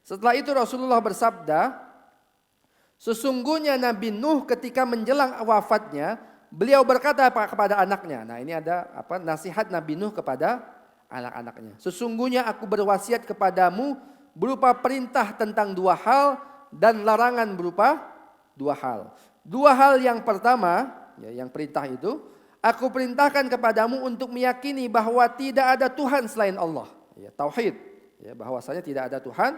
Setelah itu Rasulullah bersabda, sesungguhnya Nabi Nuh ketika menjelang wafatnya, beliau berkata kepada anaknya. Nah, ini ada nasihat Nabi Nuh kepada anak-anaknya. Sesungguhnya aku berwasiat kepadamu berupa perintah tentang dua hal dan larangan berupa dua hal. Dua hal yang pertama, yang perintah itu, aku perintahkan kepadamu untuk meyakini bahwa tidak ada Tuhan selain Allah. Tauhid, bahwasanya tidak ada Tuhan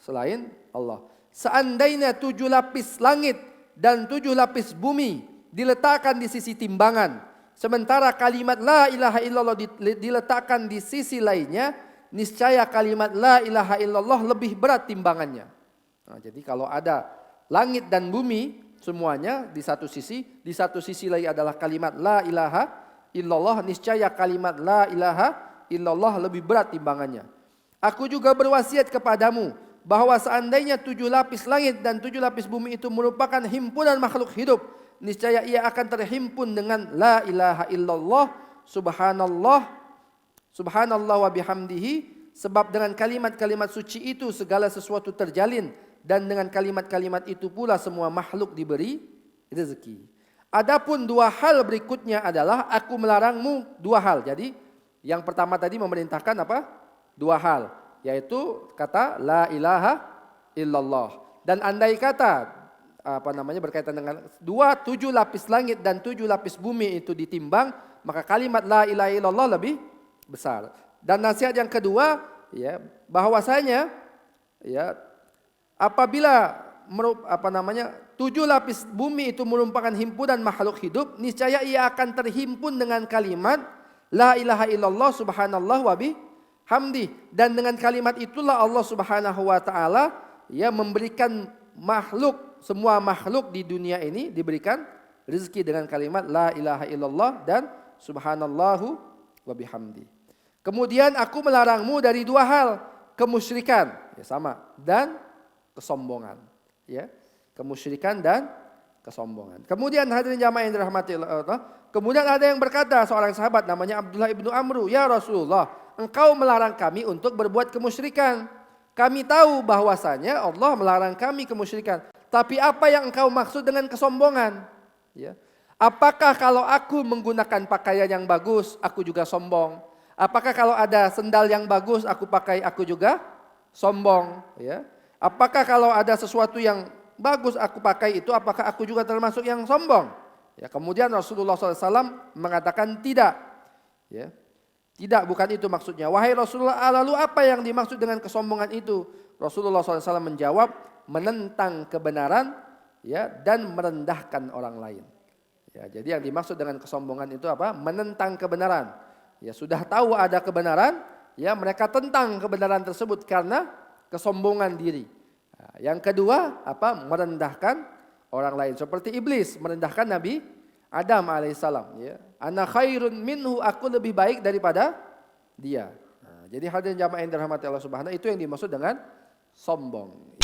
selain Allah. Seandainya 7 lapis langit dan 7 lapis bumi diletakkan di sisi timbangan, sementara kalimat la ilaha illallah diletakkan di sisi lainnya, niscaya kalimat la ilaha illallah lebih berat timbangannya. Nah, jadi kalau ada langit dan bumi semuanya di satu sisi lagi adalah kalimat la ilaha illallah, niscaya kalimat la ilaha illallah lebih berat timbangannya. Aku juga berwasiat kepadamu bahwa seandainya 7 lapis langit dan 7 lapis bumi itu merupakan himpunan makhluk hidup, niscaya ia akan terhimpun dengan la ilaha illallah, subhanallah wa bihamdihi, sebab dengan kalimat-kalimat suci itu segala sesuatu terjalin, dan dengan kalimat-kalimat itu pula semua makhluk diberi rezeki. Adapun dua hal berikutnya adalah aku melarangmu dua hal. Jadi yang pertama tadi memerintahkan dua hal, yaitu kata la ilaha illallah. Dan andai kata berkaitan dengan 7 lapis langit dan 7 lapis bumi itu ditimbang, maka kalimat la ilaha illallah lebih besar. Dan nasihat yang kedua, bahwasanya apabila 7 lapis bumi itu merupakan himpunan makhluk hidup, niscaya ia akan terhimpun dengan kalimat la ilaha illallah subhanallah wa bihamdi. Dan dengan kalimat itulah Allah Subhanahu wa taala memberikan semua makhluk di dunia ini diberikan rezeki dengan kalimat la ilaha illallah dan subhanallahu wa bihamdi. Kemudian aku melarangmu dari dua hal, kemusyrikan, sama, dan kesombongan, kemusyrikan dan kesombongan. Kemudian hadirin jamaah yang dirahmati Allah, kemudian ada yang berkata, seorang sahabat namanya Abdullah ibnu Amru, ya Rasulullah, engkau melarang kami untuk berbuat kemusyrikan. Kami tahu bahwasanya Allah melarang kami kemusyrikan. Tapi apa yang engkau maksud dengan kesombongan? Apakah kalau aku menggunakan pakaian yang bagus, aku juga sombong? Apakah kalau ada sendal yang bagus aku pakai, aku juga sombong? Apakah kalau ada sesuatu yang bagus aku pakai itu, apakah aku juga termasuk yang sombong? Kemudian Rasulullah SAW mengatakan tidak. Tidak, bukan itu maksudnya. Wahai Rasulullah, lalu apa yang dimaksud dengan kesombongan itu? Rasulullah SAW menjawab, menentang kebenaran dan merendahkan orang lain. Jadi yang dimaksud dengan kesombongan itu menentang kebenaran. Sudah tahu ada kebenaran, mereka tentang kebenaran tersebut karena kesombongan diri. Yang kedua merendahkan orang lain, seperti iblis merendahkan Nabi Adam alaihissalam. Ana khairun minhu, aku lebih baik daripada dia. Jadi hadirin jamaah yang dirahmati Allah Subhanahu, itu yang dimaksud dengan sombong.